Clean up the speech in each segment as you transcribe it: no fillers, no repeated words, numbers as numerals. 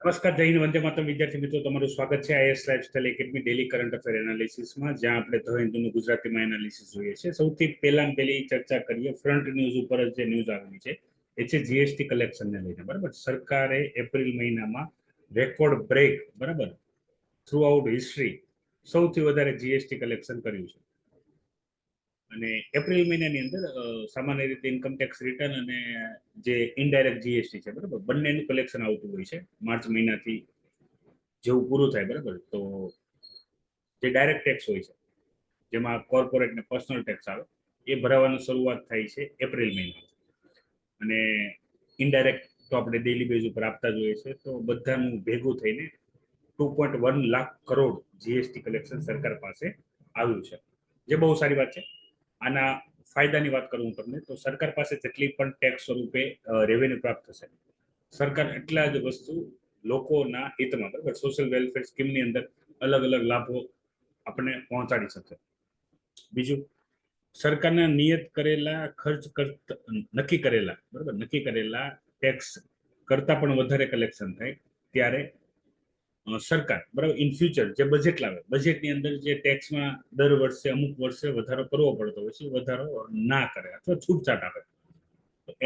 નમસ્કાર, જય હિન્દ, વંદે માતરમ. વિદ્યાર્થી મિત્રો, તમારું સ્વાગત છે IS lifestyle academy daily current affair એનાલિસિસમાં, જ્યાં આપણે ધ હિન્દુનું ગુજરાતીમાં એનાલિસિસ જોઈએ છે. સૌથી પહેલી ચર્ચા કરીએ ફ્રન્ટ ન્યૂઝ ઉપર જે ન્યૂઝ આવેલી છે એ છે જીએસટી કલેક્શનને લઈને. બરાબર, સરકારે એપ્રિલ મહિનામાં રેકોર્ડ બ્રેક, બરાબર, થ્રુ આઉટ હિસ્ટ્રી સૌથી વધારે જીએસટી કલેક્શન કર્યું છે. અને એપ્રિલ મહિનાની અંદર સામાન્ય રીતે ઇન્કમ ટેક્સ રિટર્ન અને જે ઇનડાયરેક્ટ જીએસટી છે, બરાબર, બંનેનું કલેક્શન આવતું હોય છે માર્ચ મહિનાથી જેવું પૂરું થાય. બરાબર, તો જે ડાયરેક્ટ ટેક્સ હોય છે, જેમાં કોર્પોરેટ ને પર્સનલ ટેક્સ આવે, એ ભરાવાની શરૂઆત થાય છે એપ્રિલ મહિનામાં. અને ઇનડાયરેક્ટ તો આપણે ડેલી બેઝ ઉપર આપતા જોઈએ છે. તો બધાનું ભેગું થઈને 2.1 લાખ કરોડ જીએસટી કલેક્શન સરકાર પાસે આવ્યું છે, જે બહુ સારી વાત છે. આના ફાયદાની વાત કરું હું તમને, તો સરકાર પાસે જેટલી પણ ટેક્સ સ્વરૂપે રેવન્યુ પ્રાપ્ત થશે, સરકાર એટલા જ વસ્તુ લોકોના હિતમાં, બરાબર, સોશિયલ વેલફેર સ્કીમની અંદર અલગ અલગ લાભો આપણને પહોંચાડી શકશે. બીજું, સરકારના નિયત કરેલા ખર્ચ નક્કી કરેલા ટેક્સ કરતા પણ વધારે કલેક્શન થાય ત્યારે સરકાર, બરાબર, ઇન ફ્યુચર જે બજેટ લાવે, બજેટની અંદર જે ટેક્સમાં દર વર્ષે અમુક વર્ષે વધારો કરવો પડતો હોય છે, વધારો ના કરે અથવા છૂટછાટ આપે,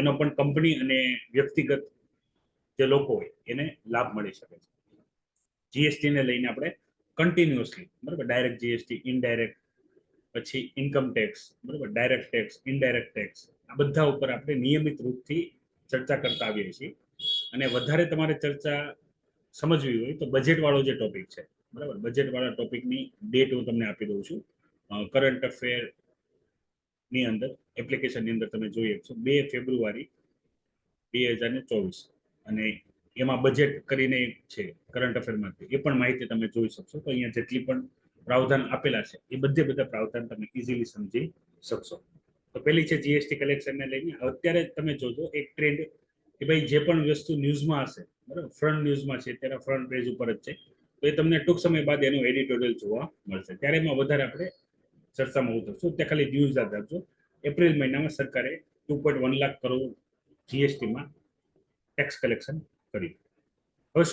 એનો પણ કંપની અને વ્યક્તિગત જે લોકો હોય એને લાભ મળી શકે છે. જીએસટી ને લઈને આપણે કન્ટિન્યુઅસલી, બરાબર, ડાયરેક્ટ જીએસટી, ઇનડાયરેક્ટ, પછી ઇન્કમ ટેક્સ, બરાબર, ડાયરેક્ટ ટેક્સ, ઇનડાયરેક્ટ ટેક્સ, આ બધા ઉપર આપણે નિયમિત રૂપથી ચર્ચા કરતા આવીએ છીએ. અને વધારે તમારે ચર્ચા સમજવી હોય તો બજેટ વાળો જે ટોપિક છે, બરાબર, બજેટ વાળા ટોપિકની ડેટ હું તમને આપી દઉં છું. કરંટ અફેર ની અંદર એપ્લિકેશનની અંદર તમે જોઈ શકશો 2 ફેબ્રુઆરી 2024, અને એમાં બજેટ કરીને છે કરંટ અફેરમાંથી, એ પણ માહિતી તમે જોઈ શકશો. તો અહીંયા જેટલી પણ પ્રાવધાન આપેલા છે એ બધા પ્રાવધાન તમે ઇઝીલી સમજી શકશો. તો પેલી છે જીએસટી કલેક્શનને લઈને. અત્યારે તમે જોજો એક ટ્રેન્ડ કે ભાઈ જે પણ વસ્તુ ન્યૂઝમાં હશે, બરાબર, ફ્રન્ટ ન્યૂઝમાં છે, અત્યારે ફ્રન્ટ પેજ ઉપર જ છે, તો એ તમને ટૂંક સમય બાદ એનું એડિટોરિયલ જોવા મળશે. ત્યારે એમાં વધારે આપણે ચર્ચામાં ઉતરશું. તે ખાલી ન્યૂઝ યાદ રાખજો. એપ્રિલ મહિનામાં સરકારે 2.1 લાખ કરોડ જીએસટીમાં ટેક્સ કલેક્શન કર્યું. હવે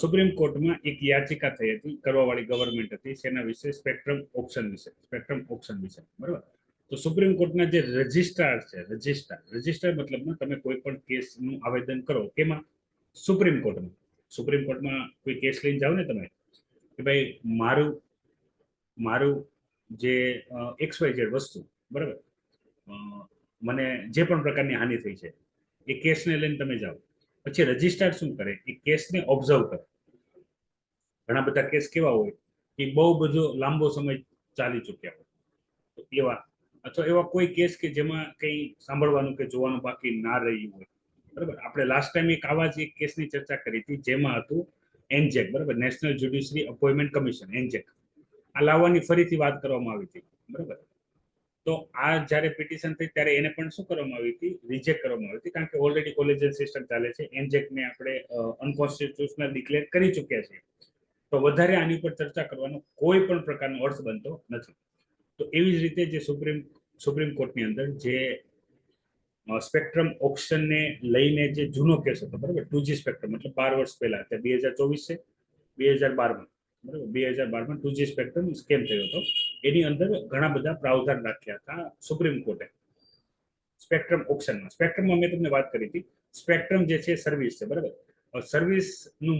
સુપ્રીમ કોર્ટમાં એક યાચિકા થઈ હતી, કરવાવાળી ગવર્મેન્ટ હતી, શેના વિશે? સ્પેક્ટ્રમ ઓપ્શન વિશે, બરાબર. તો સુપ્રીમ કોર્ટના જે રજિસ્ટ્રાર છે, રજિસ્ટ્રાર મતલબમાં તમે કોઈ પણ કેસનું આવેદન કરો, કેમાં? સુપ્રીમ કોર્ટમાં કોઈ કેસ લઈને જાઓ ને તમે, કે ભાઈ મારું જે XYZ વસ્તુ, બરાબર, મને જે પણ પ્રકારની હાનિ થઈ છે, એ કેસને લઈને તમે જાઓ. પછી રજિસ્ટ્રાર શું કરે? એ કેસને ઓબ્ઝર્વ કરે. ઘણા બધા કેસ કેવા હોય કે બહુ બધો લાંબો સમય ચાલી ચૂક્યા હોય, એવા અથવા એવા કોઈ કેસ કે જેમાં કંઈ સાંભળવાનું કે જોવાનું બાકી ના રહ્યું હોય, બરાબર. આપણે લાસ્ટ ટાઈમ એક આવા જ એક કેસની ચર્ચા કરી હતી, જેમાં હતું એનજેક, બરાબર, નેશનલ જ્યુડિશરી અપોઇન્ટમેન્ટ કમિશન, એનજેક. આ લાવવાની ફરીથી વાત કરવામાં આવી હતી, બરાબર. તો આ જ્યારે પિટિશન થઈ ત્યારે એને પણ શું કરવામાં આવી હતી? રિજેક્ટ કરવામાં આવી હતી, કારણ કે ઓલરેડી કોલેજિયલ સિસ્ટમ ચાલે છે. એનજેકને આપણે અનકોન્સ્ટિટ્યુશનલ ડિક્લેર કરી ચૂક્યા છીએ, તો વધારે આની પર ચર્ચા કરવાનો કોઈ પણ પ્રકારનો અર્થ બનતો નથી. તો એવી જ રીતે જે સુપ્રીમ કોર્ટની અંદર જે સ્પેક્ટ્રમ ઓપ્શનને લઈને જે જૂનો કેસ હતો, બરાબર, 2G સ્પેક્ટ્રમ, મતલબ 12 વર્ષ પહેલા, અત્યારે 2024 છે, 2012માં, બરાબર, 2012માં 2G સ્પેક્ટ્રમ સ્કેમ થયો હતો. એની અંદર ઘણા બધા પ્રાવધાન રાખ્યા હતા સુપ્રીમ કોર્ટે સ્પેક્ટ્રમ ઓપ્શનમાં. સ્પેક્ટ્રમમાં મેં તમને વાત કરી હતી, સ્પેક્ટ્રમ જે છે સર્વિસ છે, બરાબર. સર્વિસનું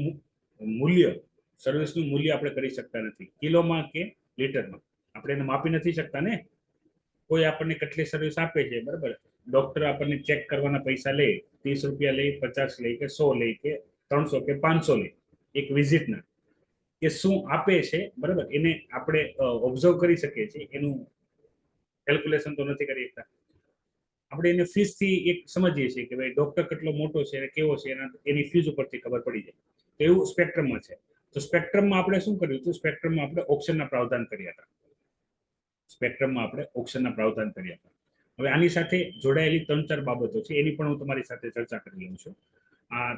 મૂલ્ય આપણે કરી શકતા નથી કિલોમાં કે લીટરમાં, આપણે એને માપી નથી શકતા ને. કોઈ આપણને કેટલી સર્વિસ આપે છે, બરાબર, ડોક્ટર આપણને ચેક કરવાના પૈસા લે, 30 રૂપિયા લે, 50 લે, કે 100 લે, કે 300 કે 500 લે એક વિઝિટના, કે શું આપે છે, બરાબર, એને આપણે ઓબ્ઝર્વ કરી શકીએ છીએ. એનું કેલ્ક્યુલેશન તો નથી કરી શકતા. આપણે એને ફીસથી એક સમજીએ છીએ કે ભાઈ ડોક્ટર કેટલો મોટો છે અને કેવો છે, એની ફીસ ઉપરથી ખબર પડી જાય. તો એવું સ્પેક્ટ્રમમાં છે. તો સ્પેક્ટ્રમમાં આપણે શું કર્યું હતું? સ્પેક્ટ્રમમાં આપણે ઓપ્શનના પ્રાવધાન કર્યા હતા. હવે આની સાથે જોડાયેલી 3-4 બાબતો છે, એની પણ હું તમારી સાથે ચર્ચા કરી લઉં છું.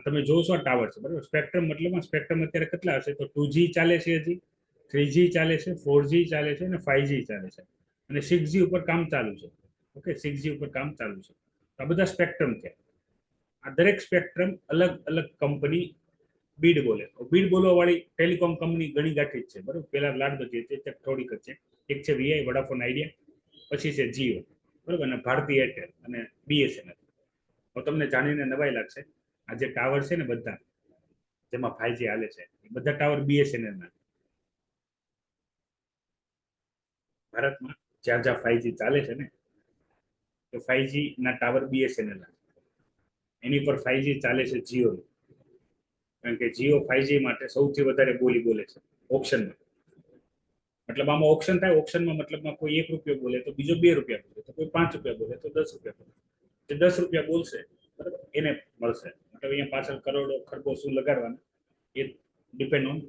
તમે જોશો આ ટાવર છે, બરાબર. સ્પેક્ટ્રમ અત્યારે કેટલા હશે? તો 2G ચાલે છે, હજી 3G ચાલે છે, 4G ચાલે છે, અને 5G ચાલે છે, અને 6G ઉપર કામ ચાલુ છે. ઓકે, 6G ઉપર કામ ચાલુ છે. આ બધા સ્પેક્ટ્રમ છે. આ દરેક સ્પેક્ટ્રમ અલગ અલગ કંપની બીડ બોલે. બીડ બોલવા વાળી ટેલિકોમ કંપની ઘણી ગાંઠી જ છે, બરોબર. પેલા લાડબતી હતી, અત્યારે થોડીક જ છે. એક છે વીઆઈ, વડાફોન આઈડિયા, પછી છે જીઓ, બરોબર, અને ભારતી એરટેલ અને બીએસએનએલ. તો તમને જાણીને નવાઈ લાગશે, આ જે ટાવર છે ને બધા જેમાં 5G હાલે છે, એ બધા ટાવર બીએસએનએલ ના. ભારતમાં જ્યાં જ્યાં 5G ચાલે છે ને, તો 5G ના ટાવર બીએસએનએલ ના, એની પર 5G ચાલે છે જીઓ. કારણ કે જીઓ 5G માટે સૌથી વધારે બોલી બોલે છે ઓપ્શનમાં. મતલબ આમાં ઓપ્શન થાય, ઓપ્શનમાં મતલબમાં કોઈ ₹1 બોલે તો બીજો ₹2 બોલે, તો કોઈ ₹5 બોલે તો ₹10 બોલે. જે ₹10 બોલશે, બરાબર, એને મળશે. મતલબ અહીંયા પાછળ કરોડો ખરબો શું લગાડવાના એ ડિપેન્ડ ઓન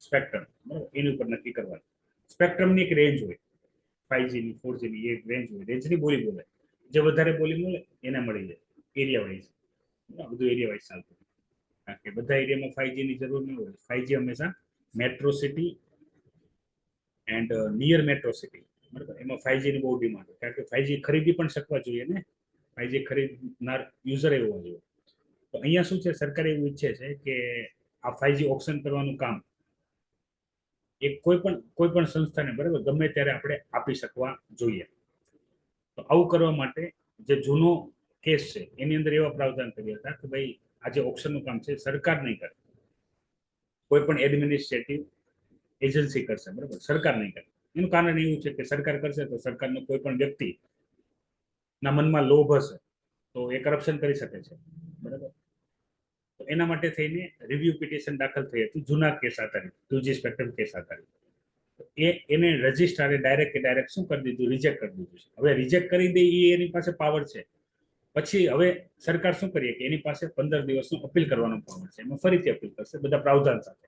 સ્પેક્ટ્રમ, બરાબર, એની ઉપર નક્કી કરવાનું. સ્પેક્ટ્રમની એક રેન્જ હોય, 5G ની 4G ની એક રેન્જ હોય, રેન્જની બોલી બોલે. જે વધારે બોલી બોલે એને મળી જાય એરિયા વાઇઝ. બધું એરિયા વાઇઝ ચાલતું, કારણ કે બધા એરિયામાં 5G ની જરૂર ન હોય. 5G હંમેશા metro city and near metro city, બરાબર, એમાં 5G ની બહુ ડિમાન્ડ હોય. કારણ કે 5G ખરીદી પણ શકવા જોઈએ ને, 5G ખરીદનાર યુઝર એવો જોઈએ. તો અહીંયા શું છે, સરકાર એવું ઈચ્છે છે કે આ 5G ઓપ્શન કરવાનું કામ એ કોઈ પણ સંસ્થાને, બરાબર, ગમે ત્યારે આપણે આપી શકવા જોઈએ. તો આવું કરવા માટે જે જૂનો કેસ છે એની અંદર એવા પ્રાવધાન કર્યા હતા કે ભાઈ આ જે ઓપ્શનનું કામ છે સરકાર નહીં કરે, કોઈ પણ એડમિનિસ્ટ્રેટિવ એજન્સી કરશે, બરાબર, સરકાર નહીં કરે. એનું કારણ એવું છે કે સરકાર કરશે તો સરકારનો કોઈ પણ વ્યક્તિ ના મનમાં લોભ હશે તો એ કરપ્શન કરી શકે છે, બરાબર. તો એના માટે થઈને રિવ્યુ પિટિશન દાખલ થઈ હતી જૂના કેસ આધારિત, 2G સ્પેક્ટ્રમ કેસ આધારિત. એને રજિસ્ટ્રારે ડાયરેક્ટ શું કરી દીધું, રિજેક્ટ કરી દીધું છે. હવે રિજેક્ટ કરી દે એ એની પાસે પાવર છે. પછી હવે સરકાર શું કરીએ કે એની પાસે 15 દિવસનું અપીલ કરવાનો પાવર છે. એમાં ફરીથી અપીલ કરશે બધા પ્રાવધાન સાથે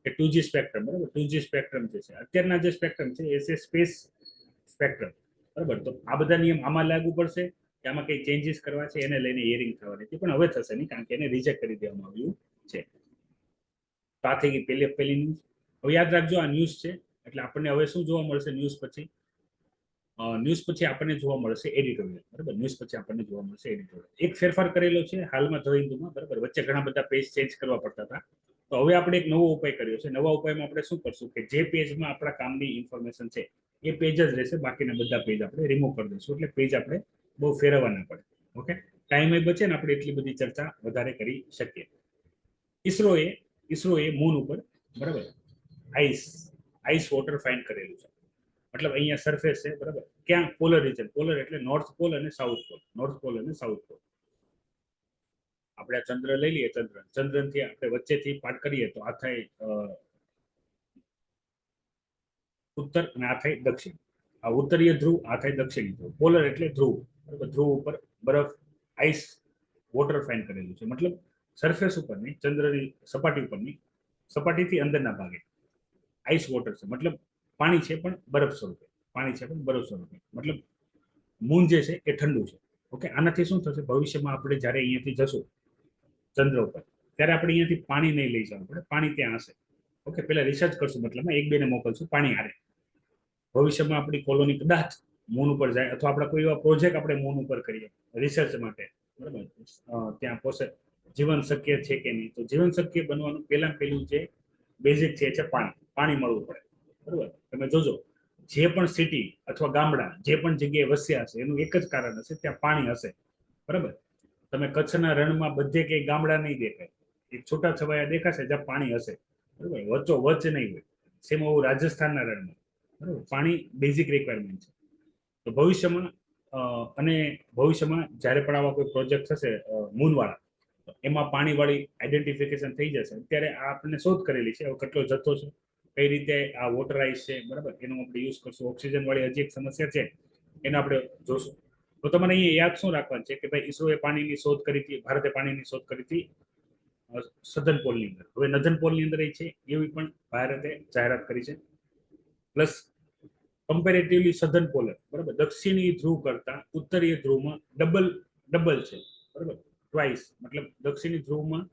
કે 2G સ્પેક્ટ્રમ, બરાબર, 2G સ્પેક્ટ્રમ જે છે અત્યારના જે સ્પેક્ટ્રમ છે એ છે સ્પેસ સ્પેક્ટ્રમ, બરાબર. તો આ બધા નિયમ આમાં લાગુ પડશે કે આમાં કઈ ચેન્જીસ કરવા છે એને લઈને હિયરિંગ થવાની હતી, પણ હવે થશે નહીં, કારણ કે એને રિજેક્ટ કરી દેવામાં આવ્યું છે. તો આ થઈ ગઈ પહેલી ન્યૂઝ. હવે યાદ રાખજો આ ન્યૂઝ છે, એટલે આપણને હવે શું જોવા મળશે ન્યૂઝ પછી? ન્યૂઝ પછી આપણને જોવા મળશે એડિટોરિયલ, બરાબર. ન્યૂઝ પછી આપણને જોવા મળશે એડિટોરિયલ. એક ફેરફાર કરેલો છે હાલમાં ધ હિન્દુમાં, બરાબર. વચ્ચે ઘણા બધા પેજ ચેન્જ કરવા પડતા હતા, તો હવે આપણે એક નવો ઉપાય કર્યો છે. નવા ઉપાયમાં આપણે શું કરશું કે જે પેજમાં આપણા કામની ઇન્ફોર્મેશન છે એ પેજ જ રહેશે, બાકીના બધા પેજ આપણે રિમૂવ કરી દઈશું. એટલે પેજ આપણે બહુ ફેરવવા ના પડે. ઓકે, ટાઈમ બચે ને આપણે એટલી બધી ચર્ચા વધારે કરી શકીએ. ઈસરોએ મૂન ઉપર, બરાબર, આઈસ વોટર ફાઇન્ડ કરેલું છે. મતલબ અહીંયા સરફેસ છે, બરાબર. ક્યાં? Polar region. પોલર એટલે નોર્થ પોલ અને સાઉથ પોલ. નોર્થ પોલ અને સાઉથ પોલ. આપણે ચંદ્ર લઈ લઈએ, ચંદ્રથી આપણે વચ્ચેથી પાઠ કરીએ તો આ થાય ઉત્તર અને આ થાય દક્ષિણ. આ ઉત્તરીય ધ્રુવ, આ થાય દક્ષિણી ધ્રુવ. પોલર એટલે ધ્રુવ, બરાબર. ધ્રુવ ઉપર બરફ, આઈસ વોટર ફાઇન કરેલું છે. મતલબ સરફેસ ઉપરની, ચંદ્રની સપાટી ઉપરની, સપાટીથી અંદરના ભાગે આઈસ વોટર છે. મતલબ પાણી છે પણ બરફ સ્વરૂપે, પાણી છે પણ બરફ સ્વરૂપે. મતલબ મૂન જે છે એ ઠંડુ છે. ઓકે, આનાથી શું થશે, ભવિષ્યમાં આપણે જ્યારે અહીંયાથી જશું ચંદ્ર ઉપર, ત્યારે આપણે અહીંયાથી પાણી નહીં લઈ જવું પડે, પાણી ત્યાં હશે. ઓકે, પેલા રિસર્ચ કરશું, મતલબ એક બેને મોકલશું પાણી હારે. ભવિષ્યમાં આપણી કોલોની કદાચ મૂન ઉપર જાય, અથવા આપણે કોઈ એવા પ્રોજેક્ટ આપણે મૂન ઉપર કરીએ રિસર્ચ માટે, બરાબર, ત્યાં જીવન શક્ય છે કે નહીં. તો જીવન શક્ય બનવાનું પહેલું જે બેઝિક છે પાણી મળવું પડે, બરાબર. તમે જોજો જે પણ સિટી અથવા ગામડા જે પણ જગ્યાએ વસ્યા હશે એનું એક જ કારણ હશે, ત્યાં પાણી હશે, બરાબર. તમે કચ્છના રણમાં બધે ક્યાંય ગામડા નહીં દેખાય, એક છૂટા છવાયા દેખાશે જ્યાં પાણી હશે, બરાબર. વચ્ચો વચ્ચ નહીં હોય. સેમ એવું રાજસ્થાનના રણમાં, બરાબર, પાણી બેઝિક રિક્વાયરમેન્ટ છે. તો ભવિષ્યમાં જ્યારે પણ આવા કોઈ પ્રોજેક્ટ થશે મૂનવાળા, એમાં પાણીવાળી આઈડેન્ટિફિકેશન થઈ જશે. અત્યારે આપણને શોધ કરેલી છે, હવે કેટલો જથ્થો છે, કઈ રીતે આ વોટર આઈસ છે, બરાબર, એનો આપણે યુઝ કરશું. ઓક્સિજન વાળી હજી એક સમસ્યા છે, એને આપણે જોશું. તો તમારે અહીંયા યાદ શું રાખવાનું છે કે ભાઈ ઈસરોએ પાણીની શોધ કરી હતી, ભારતે પાણીની શોધ કરી હતી સધન પોલની અંદર. હવે નધન પોલની અંદર છે એવી પણ ભારતે જાહેરાત કરી છે. પ્લસ કમ્પેરેટિવલી સધન પોલર, બરાબર, દક્ષિણી ધ્રુવ કરતા ઉત્તરીય ધ્રુવમાં ડબલ છે, બરાબર, ટ્વાઇસ. મતલબ દક્ષિણી ધ્રુવમાં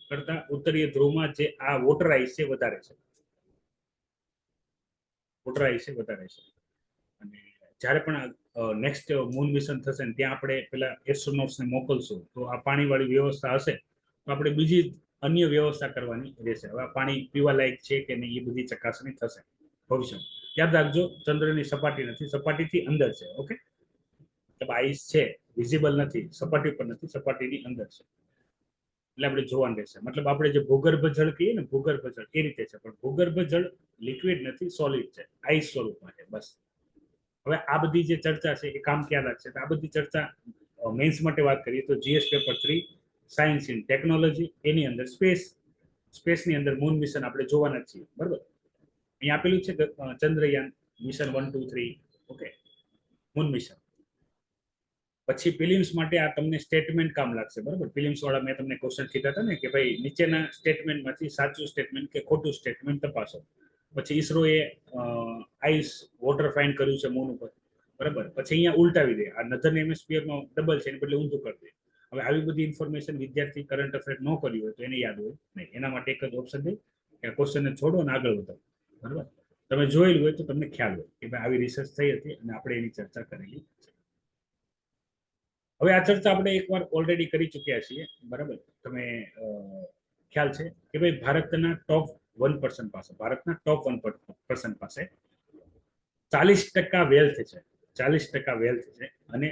કરતા ઉત્તરીય ધ્રુવમાં જે આ વોટર આઈસ છે વધારે છે, વોટર આઈસ છે વધારે છે. અને જ્યારે પણ નેક્સ્ટ મૂન મિશન થશે ને ત્યાં આપણે પેલા એસ્ટ્રોનોટ્સને મોકલશું, તો આ પાણીવાળી વ્યવસ્થા હશે તો આપણે બીજી અન્ય વ્યવસ્થા કરવાની રહેશે. હવે પાણી પીવા લાયક છે કે નહીં એ બધી ચકાસણી થશે ભવિષ્યમાં. યાદ રાખજો, ચંદ્રની સપાટી નથી, સપાટીથી અંદર છે. ઓકે, મતલબ આઈસ છે, વિઝિબલ નથી, સપાટી પર નથી, સપાટીની અંદર છે. એટલે આપણે જોવાનું રહેશે. મતલબ આપણે જે ભૂગર્ભ જળ કહીએ ને, ભૂગર્ભ જળ એ રીતે છે, પણ ભૂગર્ભ જળ લિક્વિડ નથી, સોલિડ છે, આઈસ સ્વરૂપમાં છે. બસ. હવે આ બધી જે ચર્ચા છે એ કામ ક્યાં લાગશે? આ બધી ચર્ચા મેન્સ માટે વાત કરીએ તો GS paper 3 science in technology, એની અંદર સ્પેસની અંદર મૂન મિશન આપણે જોવાના જ છીએ. બરાબર, અહીંયા આપેલું છે Chandrayaan mission 1 2 3. Okay, moon mission. પછી ફિલિમ્સ માટે આ તમને સ્ટેટમેન્ટ કામ લાગશે. બરાબર, ફિલિમ્સ વાળા મેં તમને ક્વેશ્ચન કીધા હતા ને કે ભાઈ નીચેના સ્ટેટમેન્ટમાંથી સાચું સ્ટેટમેન્ટ કે ખોટું સ્ટેટમેન્ટ તપાસો. પછી ઈસરોએ આઈસ વોટર ફાઇન્ડ કર્યું છે મૂન ઉપર. બરાબર, પછી અહીંયા ઉલટાવી દે, આ નધર હેમિસ્ફિયરમાં ડબલ છે એને બદલે ઊંધું કરી દે. હવે આવી બધી ઇન્ફોર્મેશન વિદ્યાર્થી કરંટ અફેર ન કર્યું હોય તો એને યાદ હોય નહીં. એના માટે એક જ ઓપ્શન છે કે આ ક્વેશ્ચનને છોડો અને આગળ વધો. બરાબર, તમે જોયેલું હોય તો તમને ખ્યાલ હોય કે ભાઈ આવી રિસર્ચ થઈ હતી અને આપણે એની ચર્ચા કરેલી છે. હવે આ ચર્ચા આપણે એકવાર ઓલરેડી કરી ચૂક્યા છીએ. બરાબર, તમે ખ્યાલ છે કે ભાઈ ભારતના ટોપ 1% પાસે, ભારતના ટોપ 1% પાસે 40% વેલ્થ છે, 40% વેલ્થ છે, અને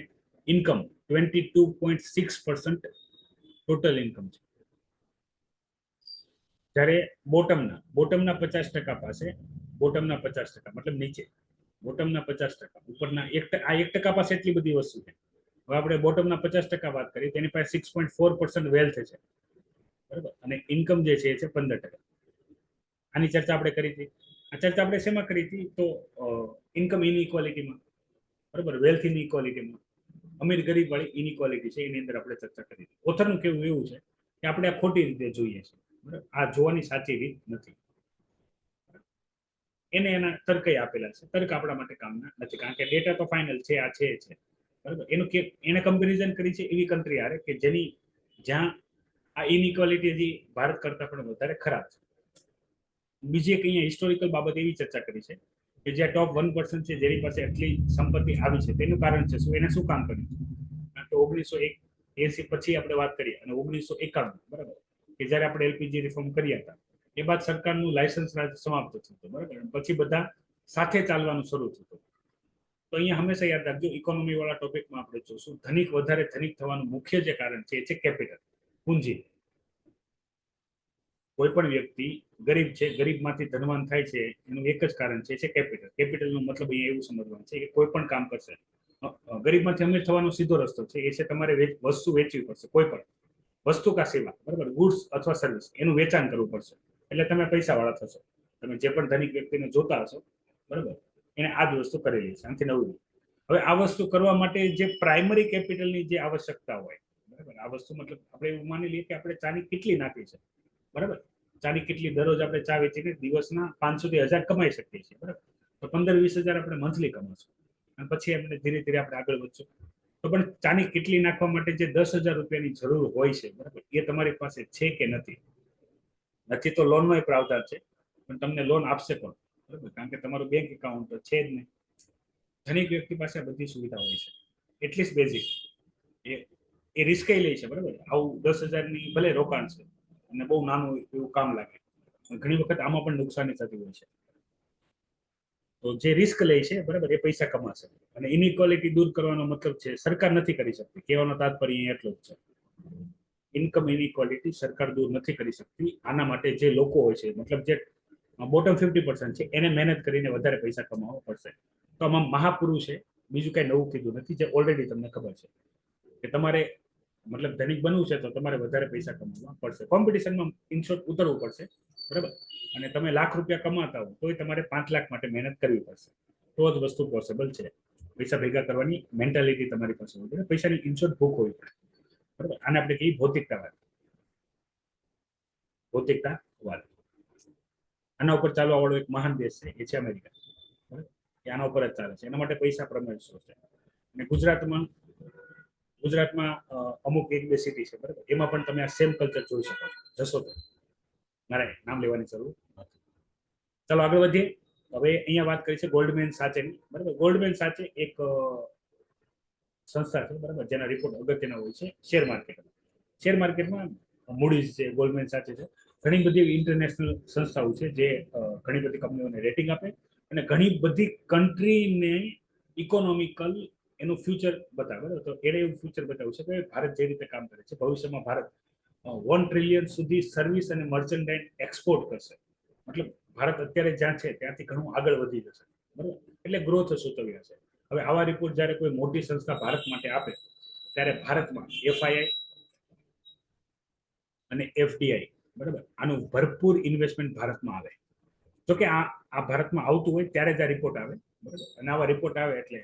ઇન્કમ 22.6% ટોટલ ઇન્કમ છે. જ્યારે બોટમના 50% પાસે, બોટમના 50% મતલબ નીચે, બોટમના 50%, ઉપરના આ 1% પાસે એટલી બધી વસ્તુ છે. હવે આપણે બોટમના 50% વાત કરીએ તેની પાસે 6.4% વેલ્થ છે. બરાબર, અને ઇન્કમ જે છે એ છે 15%. આની ચર્ચા આપણે કરી હતી. આ ચર્ચા આપણે શેમાં કરી હતી? તો ઇન્કમ ઇનઇક્વાલિટીમાં. બરાબર, વેલ્થ ઇનઇક્વાલિટીમાં, અમીર ગરીબ વાળી ઇનઇક્વાલિટી છે એની અંદર આપણે ચર્ચા કરી હતી. ઓથરનું કેવું એવું છે કે આપણે આ ખોટી રીતે જોઈએ છીએ. બરાબર, આ જોવાની સાચી રીત નથી. એને એના તર્ક આપેલા છે. તર્ક આપણા માટે કામના નથી, કારણ કે ડેટા તો ફાઇનલ છે, આ છે. બરાબર, એનું કે એને કમ્પેરિઝન કરી છે એવી કન્ટ્રી આરે કે જેની જ્યાં આ ઇનઇક્વાલિટી હજી ભારત કરતા પણ વધારે ખરાબ છે. બીજી એક અહીંયા હિસ્ટોરિકલ બાબત એવી ચર્ચા કરી છે કે જે ટોપ 1% છે જેની પાસે એટલી સંપત્તિ આવી છે તેનું કારણ છે શું? એને શું કામ કર્યું? કારણ કે 1980 પછી આપણે વાત કરીએ અને 1991, બરાબર, કે જ્યારે આપણે LPG રિફોર્મ કર્યા હતા એ બાદ સરકારનું લાયસન્સ રાજ સમાપ્ત થયું. બરાબર, પછી બધા સાથે ચાલવાનું શરૂ થયું. તો અહીંયા હંમેશા યાદ રાખજો, ઇકોનોમી વાળા ટોપિકમાં આપણે જોશું ધનિક વધારે ધનિક થવાનું મુખ્ય જે કારણ છે એ છે કેપિટલ, પૂંજી. કોઈ પણ વ્યક્તિ ગરીબ છે, ગરીબમાંથી ધનવાન થાય છે એનું એક જ કારણ છે કેપિટલ. કેપિટલનો મતલબ અહીંયા એવું સમજવાનું છે કે કોઈ પણ કામ કરશે, ગરીબમાંથી અમીર થવાનો સીધો રસ્તો છે એ છે તમારે વસ્તુ વેચવી પડશે, કોઈ પણ વસ્તુ કા સેવા. બરાબર, ગુડ્સ અથવા સર્વિસ, એનું વેચાણ કરવું પડશે એટલે તમે પૈસાવાળા થશો. તમે જે પણ ધનિક વ્યક્તિને જોતા હશો, બરાબર, એને આ જ વસ્તુ કરેલી છે, આનાથી નવું. હવે આ વસ્તુ કરવા માટે જે પ્રાઇમરી કેપિટલની જે આવશ્યકતા હોય, બરાબર, આ વસ્તુ મતલબ આપણે એવું માની લઈએ કે આપણે ચાની કેટલી નાખી છે. બરાબર, ચાની કેટલી દરરોજ આપણે ચા વેચીને દિવસના 500 થી 1000 કમાઈ શકીએ છીએ. બરાબર, તો 15-20 હજાર આપણે મંથલી કમાશું અને પછી આપણે ધીરે ધીરે આપણે આગળ વધશું. તો પણ ચાની કેટલી નાખવા માટે જે 10,000 રૂપિયાની જરૂર હોય છે, બરાબર, એ તમારી પાસે છે કે નથી? નથી તો લોનનો પ્રાવધાન છે, પણ તમને લોન આપશે કોણ? બરાબર, કારણ કે તમારું બેંક એકાઉન્ટ તો છે જ નહીં. ધનિક વ્યક્તિ પાસે બધી સુવિધા હોય છે, એટલીસ્ટ બેઝિક. એ રિસ્ક લે છે. બરાબર, આવું 10,000ની ભલે રોકાણ છે અને બહુ નાનું એવું કામ લાગે, ઘણી વખત આમાં પણ નુકસાની થતી હોય છે. તો જે રિસ્ક લે છે, બરાબર, એ પૈસા કમાશે. અને ઇનઇક્વાલિટી દૂર કરવાનો મતલબ છે સરકાર નથી કરી શકતી, કહેવાનો તાત્પર્ય એટલો જ છે. ઇન્કમ ઇનઇક્વાલિટી સરકાર દૂર નથી કરી શકતી. આના માટે જે લોકો હોય છે, મતલબ જે બોટમ 50% છે, એને મહેનત કરીને વધારે પૈસા કમાવવા પડશે. તો આમાં મહાપુરુષ છે, બીજું કઈ નવું કીધું નથી, જે ઓલરેડી તમને ખબર છે કે તમારે મતલબ ધનિક બનવું છે તો તમારે વધારે પૈસા કમાવવા પડશે, કોમ્પિટિશનમાં ઇનશોર્ટ ઉતરવું પડશે. બરાબર, અને તમે લાખ રૂપિયા કમાતા હો તોય તમારે 5 લાખ માટે મહેનત કરવી પડશે, તો જ વસ્તુ પોસિબલ છે. પૈસા ભેગા કરવાની મેન્ટાલિટી તમારી પાસે હોય, પૈસાની ઇનશોર્ટ ભૂખ હોવી પડે. બરાબર, આને આપણે કહીએ ભૌતિકતાવાદ. ભૌતિકતાવાદ. આના ઉપર ચાલવા વાળો એક મહાન દેશ છે, એ છે અમેરિકા. બરાબર, આના ઉપર જ ચાલે છે, એના માટે પૈસા પ્રમેય છે. અને ગુજરાતમાં અમુક 1-2 સિટી છે, બરાબર, એમાં પણ તમે આ સેમ કલ્ચર જોઈ શકો છો. જશો તો મારે નામ લેવાની જરૂર નથી. ચાલો આગળ વધીએ. હવે અહીંયા વાત કરી છે ગોલ્ડમેન સાચેની. બરાબર, ગોલ્ડમેન સાચે એક સંસ્થા છે, બરાબર, જેના રિપોર્ટ અગત્યના હોય છે શેર માર્કેટમાં. શેર માર્કેટમાં મૂડીઝ છે, ગોલ્ડમેન સાચે છે, ઘણી બધી ઇન્ટરનેશનલ સંસ્થાઓ છે જે ઘણી બધી કંપનીઓને રેટિંગ આપે અને ઘણી બધી કન્ટ્રીને ઇકોનોમિકલ એનું ફ્યુચર બતાવે. તો એને એવું ફ્યુચર બતાવ્યું છે કે ભારત જે રીતે કામ કરે છે, ભવિષ્યમાં ભારત 1 ટ્રિલિયન સુધી સર્વિસ અને મર્ચન્ડાઇઝ એક્સપોર્ટ કરશે. મતલબ ભારત અત્યારે જ્યાં છે ત્યાંથી ઘણું આગળ વધી જશે, બરાબર. એટલે ગ્રોથ સૂચવ્યા છે. હવે આવા રિપોર્ટ જ્યારે કોઈ મોટી સંસ્થા ભારત માટે આપે ત્યારે ભારતમાં એફઆઈઆઈ અને એફડીઆઈ, બરાબર, આનું ભરપૂર ઇન્વેસ્ટમેન્ટ ભારતમાં આવે. જો કે આ ભારતમાં આવતું હોય ત્યારે જ આ રિપોર્ટ આવે, બરાબર. અને આવા રિપોર્ટ આવે એટલે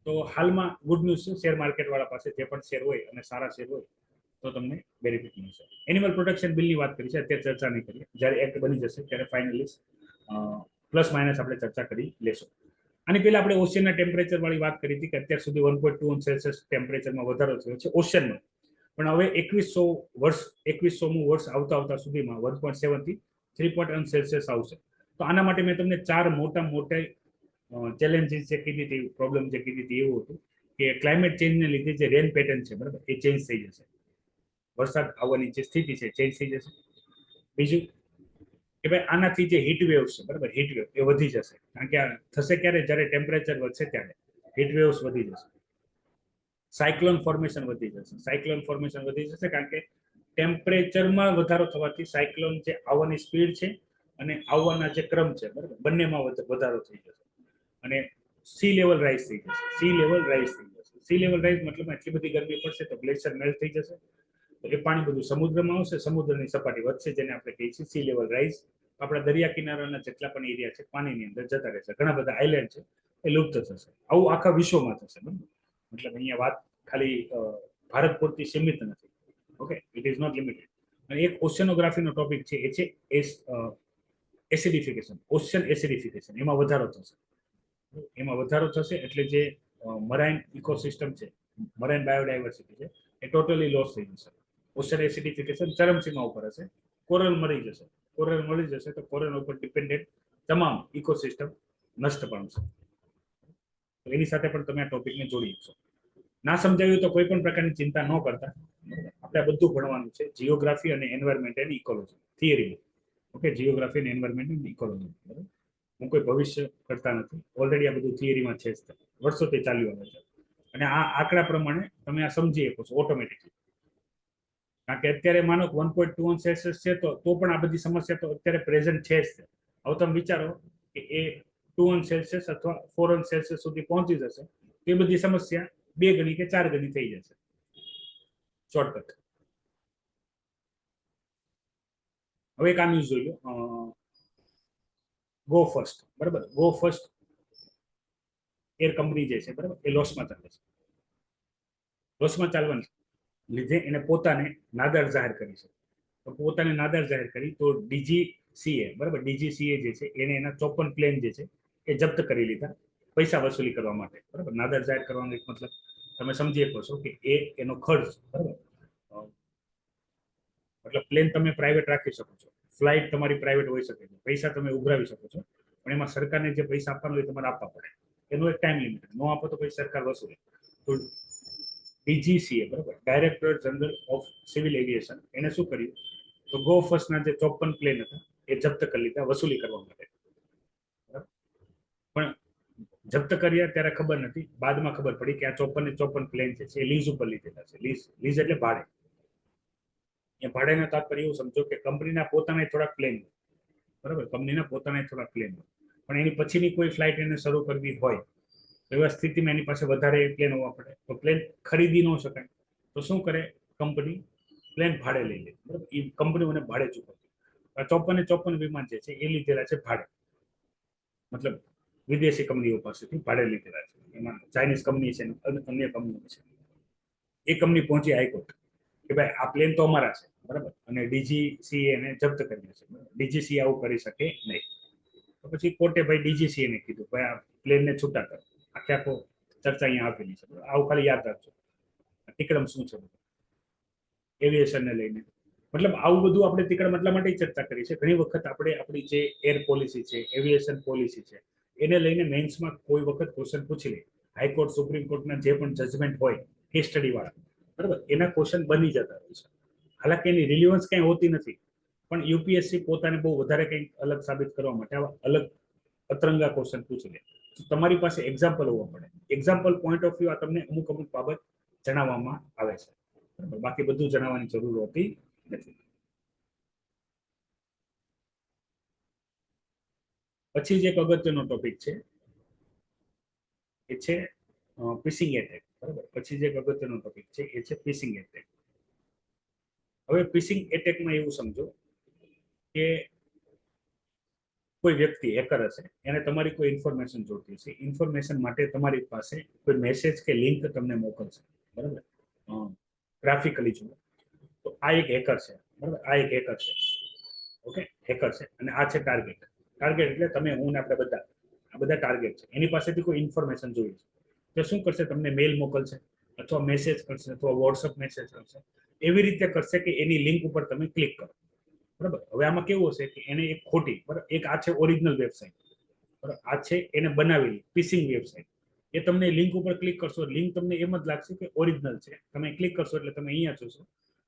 તો હાલમાં ગુડ ન્યૂઝ છે, શેર માર્કેટ વાળા પાસે જે પણ શેર હોય અને સારા શેર હોય તો તમને બેનિફિટ મળશે. એનિમલ પ્રોટેક્શન બિલની વાત કરી છે, અત્યારે ચર્ચા નહીં કરીએ. જ્યારે એક્ટ બની જશે ત્યારે ફાઇનલી પ્લસ માઇનસ આપણે ચર્ચા કરી લેશું. આની પહેલા આપણે ઓશિયનના ટેમ્પરેચર વાળી વાત કરી હતી કે અત્યાર સુધી 1.2 સેલ્સિયસ ટેમ્પરેચરમાં વધારો થયો છે ઓશિયનમાં, પણ હવે 2100મું વર્ષ આવતા સુધીમાં 1.7 થી 3.1 સેલ્સિયસ આવશે. તો આના માટે મેં તમને 4 મોટા ચેલેન્જીસ જે કીધી હતી, પ્રોબ્લેમ જે કીધી હતી, એવું હતું કે ક્લાઇમેટ ચેન્જને લીધે જે રેન પેટર્ન છે, બરાબર, એ ચેન્જ થઈ જશે. વરસાદ આવવાની જે સ્થિતિ છે ચેન્જ થઈ જશે. બીજું કે ભાઈ આનાથી જે હીટ વેવ્સ છે, બરાબર, હીટ વેવ એ વધી જશે. કારણ કે આ થશે ક્યારે? જ્યારે ટેમ્પરેચર વધશે ત્યારે હીટ વેવ્સ વધી જશે. સાયક્લોન ફોર્મેશન વધી જશે. સાયક્લોન ફોર્મેશન વધી જશે કારણ કે ટેમ્પરેચરમાં વધારો થવાથી સાયક્લોન જે આવવાની સ્પીડ છે અને આવવાના જે ક્રમ છે, બરાબર, બંનેમાં વધારો થઈ જશે. અને સી લેવલ રાઇઝ થઈ જશે. સી લેવલ રાઇઝ થઈ જશે. સી લેવલ રાઇઝ મતલબ એટલી બધી ગરમી પડશે તો ગ્લેશિયર મેલ્ટ થઈ જશે. તો એ પાણી બધું સમુદ્રમાં આવશે, સમુદ્રની સપાટી વધશે, જેને આપણે કહીએ છીએ સી લેવલ રાઇઝ. આપણા દરિયા કિનારાના જેટલા પણ એરિયા છે પાણીની અંદર જતા રહેશે. ઘણા બધા આઇલેન્ડ છે એ લુપ્ત થશે. આવું આખા વિશ્વમાં થશે, બરાબર. મતલબ અહીંયા વાત ખાલી ભારત પૂરતી સીમિત નથી. Okay, it is not limited. અને એક ઓશિયનોગ્રાફીનો ટોપિક છે, એ છે એસિડિફિકેશન, ઓશિયન એસિડિફિકેશન. એમાં વધારો થશે. એમાં વધારો થશે એટલે જે મરાઇન ઇકોસિસ્ટમ છે, મરાઇન બાયોડાયવર્સિટી છે, એ ટોટલી લોસ થઈ જશે. ઓશિયન એસિડિફિકેશન ચરમસીમા ઉપર હશે. કોરલ મરી જશે. કોરલ મળી જશે તો કોરલ ઉપર ડિપેન્ડન્ટ તમામ ઇકોસિસ્ટમ નષ્ટ પામશે. એની સાથે પણ તમે આ ટોપિકને જોડી શકશો. ના સમજાવ્યું તો કોઈ પણ પ્રકારની ચિંતા ન કરતા. આપણે બધું ભણવાનું છે, જીઓગ્રાફી અને environment and ecology theory. Okay, geography અને એન્વાયરમેન્ટ એન્ડ ઇકોલોજી, બરાબર. હું કોઈ ભવિષ્ય કરતા નથી, ઓલરેડી આ બધું થિયરીમાં છે જ, વર્ષોથી ચાલ્યું આવે છે. અને આ આંકડા પ્રમાણે તમે આ સમજી શકો છો ઓટોમેટિકલી. કારણ કે અત્યારે માનો 1.21 સેલ્સિયસ છે તો પણ આ બધી સમસ્યા તો અત્યારે પ્રેઝન્ટ છે જ. હવે તમે વિચારો કે એ 2 સેલ્સિયસ અથવા 4 સેલ્સિયસ સુધી પહોંચી જશે તો એ બધી સમસ્યા 2 ગણી કે 4 ગણી થઈ જશે. શોર્ટકટ. હવે એક આ ન્યૂઝ જોઈ લો. ગો ફર્સ્ટ, બરાબર. ગો ફર્સ્ટ એર કંપની જે છે, બરાબર, એ લોસમાં ચાલે છે. લોસમાં ચાલવાની લીધે એને પોતાને નાદાર જાહેર કરી છે. તો પોતાને નાદાર જાહેર કરી તો ડીજીસીએ, બરાબર, ડીજીસીએ જે છે એને એના 54 પ્લેન જે છે એ જપ્ત કરી લીધા પૈસા વસૂલી કરવા માટે, બરાબર. નાદાર જાહેર કરવાનો એક મતલબ તમે સમજી શકો છો કે એ એનો ખર્ચ, બરાબર. મતલબ પ્લેન તમે પ્રાઇવેટ રાખી શકો છો, ફ્લાઇટ તમારી પ્રાઇવેટ હોઈ શકે છે, પૈસા તમે ઉઘરાવી શકો છો, પણ એમાં સરકારને જે પૈસા આપવાના હોય તમારે આપવા પડે. એનું એક ટાઈમ લિમિટ, ન આપો તો પછી સરકાર વસૂલે. તો ડીજીસીએ, બરાબર, director general of civil aviation, એને શું કર્યું તો ગો ફર્સ્ટના જે 54 પ્લેન હતા એ જપ્ત કરી લીધા વસૂલી કરવા માટે. પણ જપ્ત કર્યા ત્યારે ખબર નથી, બાદમાં ખબર પડી કે આ 54 પ્લેન છે એ લીઝ ઉપર લીધેલા છે. લીઝ એટલે ભાડે. એ ભાડેનો તાત્પર્ય એવું સમજો કે કંપનીના પોતાના થોડાક પ્લેન, બરાબર, કંપનીના પોતાના થોડાક પ્લેન, પણ એની પછીની કોઈ ફ્લાઇટ એને શરૂ કરવી હોય તો એવા સ્થિતિમાં એની પાસે વધારે પ્લેન હોવા પડે. તો પ્લેન ખરીદી ન શકાય તો શું કરે કંપની? પ્લેન ભાડે લઈ લે, બરાબર. એ કંપનીઓને ભાડે ચૂકવતી. 54 વિમાન જે છે એ લીધેલા છે ભાડે, મતલબ વિદેશી કંપનીઓ પાસેથી ભાડે લીધેલા છે. એમાં ચાઇનીઝ કંપની છે, અન્ય કંપનીઓ છે. એ કંપની પહોંચી હાઈકોર્ટ કે ભાઈ આ પ્લેન તો અમારા છે, બરાબર, અને ડીજીસીએ એને જપ્ત કર્યા છે. ડીજીસીએ આવું કરી શકે નહીં. તો પછી કોર્ટે ભાઈ ડીજીસીએ ને કીધું ભાઈ આ પ્લેનને છૂટા કરો. આખો ચર્ચા અહીંયા આપેલી છે. આવું ખાલી યાદ રાખજો. તિકડમ શું છે એવિએશનને લઈને. મતલબ આવું બધું આપણે તિકડમ એટલા માટે ચર્ચા કરી છે. ઘણી વખત આપણે આપણી જે એર પોલિસી છે, એવિએશન પોલિસી છે, એને લઈને મેન્સમાં કોઈ વખત ક્વેશ્ચન પૂછી લે. હાઈકોર્ટ, સુપ્રીમ કોર્ટના જે પણ જજમેન્ટ હોય કેસ સ્ટડી વાળા, બરાબર, એના ક્વેશ્ચન બની જતા હોય છે. હાલાકી એની રિલિવન્સ કંઈ હોતી નથી, પણ યુપીએસસી પોતાને બહુ વધારે કંઈક અલગ સાબિત કરવા માટે આવા અલગ અતરંગા ક્વેશ્ચન પૂછી લે. તમારી પાસે એક્ઝામ્પલ હોવો પડે. એક્ઝામ્પલ પોઈન્ટ ઓફ વ્યૂ આ તમને અમુક બાબત જણાવવામાં આવે છે, બરાબર, બાકી બધું જણાવવાની જરૂર હોતી નથી. પછી જે એક અગત્યનો ટોપિક છે એ છે ફિશિંગ એટેક, બરાબર. પછી જે એક અગત્યનો ટોપિક છે એ છે ફિશિંગ એટેક. હવે ફિશિંગ એટેકમાં એવું સમજો કે કોઈ વ્યક્તિ હેકર હશે, એને તમારી કોઈ ઇન્ફોર્મેશન જોઈતી હશે, ઇન્ફોર્મેશન માટે તમારી પાસે કોઈ મેસેજ કે લિંક તમને મોકલશે, બરાબર. ગ્રાફિકલી જુઓ તો આ એક હેકર છે, બરાબર, આ એક હેકર છે, ઓકે, હેકર છે, અને આ છે ટાર્ગેટ. ટાર્ગેટ એટલે તમે, હું ને આપણે બધા, આ બધા ટાર્ગેટ છે. એની પાસેથી કોઈ ઇન્ફોર્મેશન જોઈએ છે તો શું કરશે, તમને મેલ મોકલશે અથવા મેસેજ કરશે અથવા વોટ્સઅપ મેસેજ કરશે. એવી રીતે કરશે કે એની લિંક ઉપર તમે ક્લિક કરો, બરાબર. હવે આમાં કેવું હશે કે એને એક ખોટી, બરાબર, એક આ છે ઓરિજિનલ વેબસાઇટ, બરાબર, આ છે એને બનાવેલી ફિશિંગ વેબસાઇટ. એ તમને લિંક ઉપર ક્લિક કરશો, લિંક તમને એમ જ લાગશે કે ઓરિજિનલ છે. તમે ક્લિક કરશો એટલે તમે અહીંયા જોશો,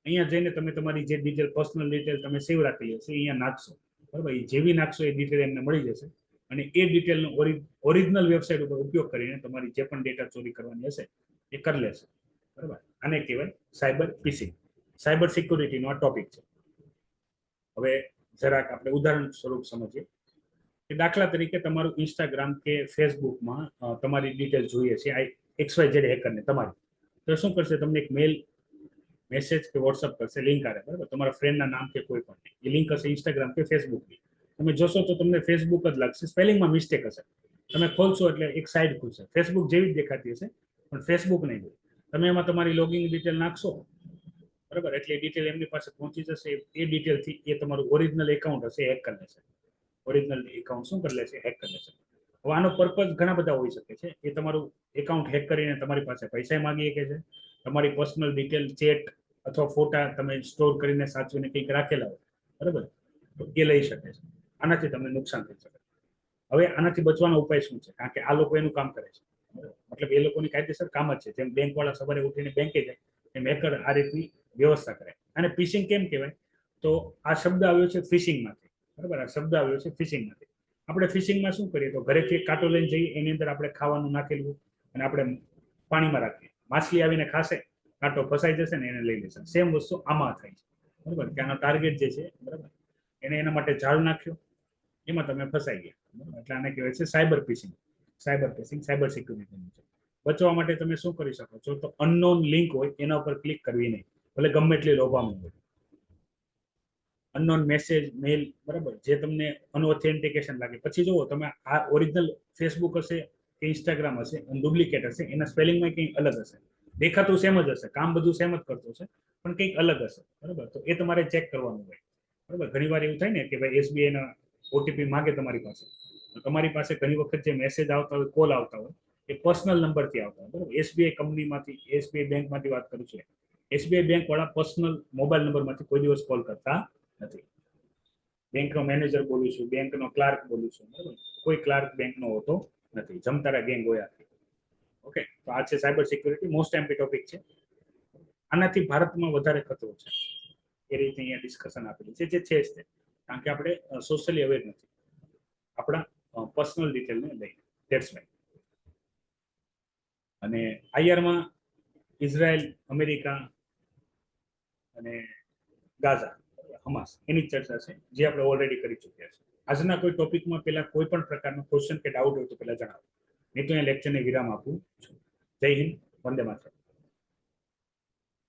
અહીંયા જઈને તમે તમારી જે ડિટેલ, પર્સનલ ડિટેલ તમે સેવ રાખેલી હશે અહીંયા નાખશો, બરાબર. જેવી નાખશો એ ડિટેલ એમને મળી જશે, અને એ ડિટેલનો ઓરિજિનલ વેબસાઇટ ઉપર ઉપયોગ કરીને તમારી જે પણ ડેટા ચોરી કરવાની હશે એ કરી લેશે, બરાબર. આને કહેવાય સાયબર ફિશિંગ. સાયબર સિક્યુરિટીનો આ ટોપિક છે. હવે જરાક આપણે ઉદાહરણ સ્વરૂપ સમજીએ કે દાખલા તરીકે તમારું ઇન્સ્ટાગ્રામ કે ફેસબુકમાં તમારી ડિટેલ જોઈએ છે, આ XYZ હેકરને તમારી, તો શું કરશે, તમને એક મેલ, મેસેજ કે વોટ્સઅપ કરશે, લિંક આવે, બરાબર, તમારા ફ્રેન્ડના નામ કે કોઈ પણ, એ લિંક હશે ઇન્સ્ટાગ્રામ કે ફેસબુકની. તમે જોશો તો તમને ફેસબુક જ લાગશે, સ્પેલિંગમાં મિસ્ટેક હશે. તમે ખોલશો એટલે એક સાઇડ ખુલશે, ફેસબુક જેવી જ દેખાતી હશે પણ ફેસબુક નહીં હોય. તમે એમાં તમારી લોગિન ડિટેલ નાખશો, બરાબર, એટલે એ ડિટેલ એમની પાસે પહોંચી જશે. એ ડિટેલથી એ તમારું ઓરિજિનલ એકાઉન્ટ હશે હેક કરી લેશે. ઓરિજિનલ એકાઉન્ટ શું કરી લેશે, હેક કરી લેશે. હવે આનો પર્પઝ ઘણા બધા હોઈ શકે છે. એ તમારું એકાઉન્ટ હેક કરીને તમારી પાસે પૈસા માંગી શકે છે, તમારી પર્સનલ ડિટેલ, ચેટ અથવા ફોટા તમે સ્ટોર કરીને સાચવીને કંઈક રાખેલા હોય, બરાબર, તો એ લઈ શકે છે. આનાથી તમને નુકસાન થઈ શકે. હવે આનાથી બચવાનો ઉપાય શું છે, કારણ કે આ લોકો એનું કામ કરે છે, મતલબ એ લોકોની કાયદેસર કામ જ છે. જેમ બેંક વાળા સવારે ઉઠીને બેંકે જાય એમ હેકર આ રીતની વ્યવસ્થા કરે. અને ફિશિંગ કેમ કહેવાય, તો આ શબ્દ આવ્યો છે ફિશિંગમાંથી, બરાબર, આ શબ્દ આવ્યો છે ફિશિંગમાંથી. આપણે ફિશિંગમાં શું કરીએ, તો ઘરેથી કાંટો લઈને જઈએ, એની અંદર આપણે ખાવાનું નાખેલું અને આપણે પાણીમાં રાખીએ, માછલી આવીને ખાશે, કાંટો ફસાઈ જશે ને એને લઈ લેશે. સેમ વસ્તુ આમાં થાય છે, બરાબર, કે આનો ટાર્ગેટ જે છે, બરાબર, એને એના માટે જાળ નાખ્યો, એમાં તમે ફસાઈ ગયા, બરાબર. એટલે આને કહેવાય છે cyber phishing. Cyber phishing cyber સિક્યુરિટીનું છે. બચવા માટે તમે શું કરી શકો છો, તો અનનોન લિંક હોય એના ઉપર ક્લિક કરવી નહીં, ભલે ગમે એટલી લોભામણી હોય. અનનોન મેસેજ, મેલ, બરાબર, જે તમને અનઓથેન્ટિકેશન લાગે. પછી જુઓ તમે, આ ઓરિજિનલ ફેસબુક હશે કે ઇન્સ્ટાગ્રામ હશે અને ડુપ્લિકેટ હશે, એના સ્પેલિંગમાં કંઈક અલગ હશે. દેખાતું સેમ જ હશે, કામ બધું સેમ જ કરતો હશે, પણ કંઈક અલગ હશે, બરાબર. તો એ તમારે ચેક કરવાનું હોય, બરાબર. ઘણી વાર એવું થાય ને કે ભાઈ SBI ના OTP માગે તમારી પાસે, તમારી પાસે ઘણી વખત જે મેસેજ આવતા હોય, કોલ આવતા હોય, એ પર્સનલ નંબરથી આવતા હોય, બરાબર. SBI કંપનીમાંથી, SBI બેંકમાંથી વાત કરું છું. SBI બેંક વાળા પર્સનલ મોબાઈલ નંબરમાંથી કોઈ દિવસ કોલ કરતા નથી. બેંકનો મેનેજર બોલું છું, બેંકનો ક્લાર્ક બોલું છું, બરાબર, કોઈ ક્લાર્ક બેંકનો હોતો નથી. જમતારા ગેંગ હોય. ઓકે, તો આ છે cyber security, most MP topic છે. આનાથી ભારતમાં વધારે ખતરો છે એ રીતે અહીંયા ડિસ્કશન આપેલું છે, જે છે જ તે. કારણ કે આપણે સોશિયલી અવેર નથી આપણા પર્સનલ ડિટેલને લઈને. That's why. અને આઈઆરમાં ઇઝરાયલ, અમેરિકા અને ગાઝા, હમાસ, એની ચર્ચા છે જે આપણે ઓલરેડી કરી ચૂક્યા છે. આજના કોઈ ટોપિકમાં પહેલા કોઈ પણ પ્રકારનો ક્વેશ્ચન કે ડાઉટ હોય તો પહેલા જણાવો, નહીં તો એ લેક્ચરને વિરામ આપું છું. જય હિન્દ, વંદે માતરમ.